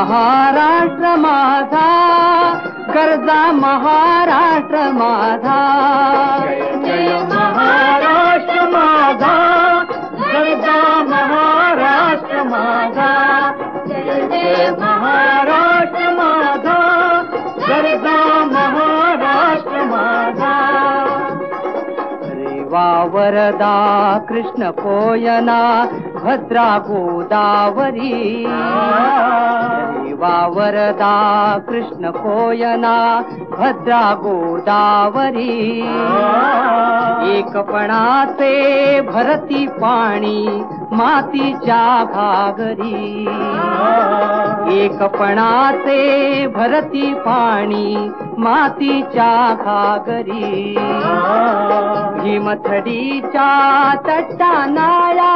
महाराष्ट्र माझा, गरजा महाराष्ट्र माझा. जय महाराष्ट्र माझा, गरजा महाराष्ट्र माझा. जय महाराष्ट्र माझा, गरजा महाराष्ट्र माझा. रेवा वरदा कृष्ण कोयना भद्रा गोदावरी. रेवा वरदा कृष्ण कोयना भद्रा गोदावरी. एकपणाचे भरती पाणी मातीच्या घागरी. एकपणाचे भरती पाणी मातीच्या घागरी. भीमथडीच्या तट्टानाया,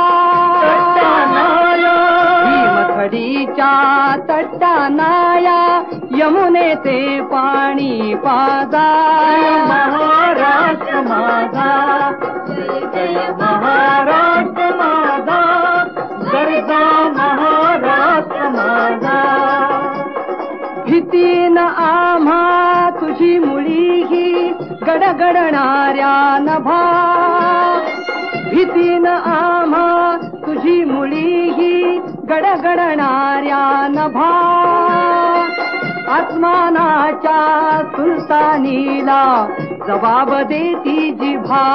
भीमथडीच्या तट्टानाया यमुनेचे पाणी पाजा. महाराष्ट्र माझा, जय महाराष्ट्र माझा, गरजा महाराष्ट्र माझा. भीतीन आम्हा तुझी मुळी ही गडगडणाऱ्या नभा. भीतीन आम्हा तुझी मुळी ही गडगडणाऱ्या नभा. आसमानाच्या सुलतानीला जबाब देती जिभा.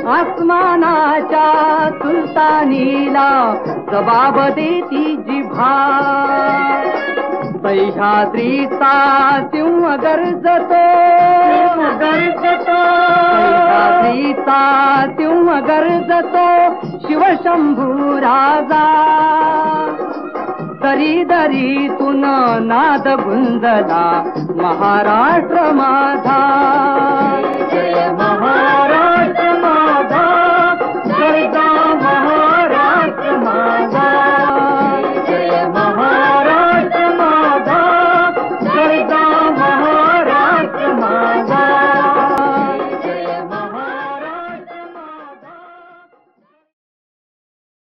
आसमानाच्या सुलतानीला जबाब देती जिभा. सह्याद्रीचा सिंह गरजतो, सह्याद्रीचा सिंह गरजतो शिवशंभू राजा. दरी दरीतून नाद गुंजला महाराष्ट्र माझा.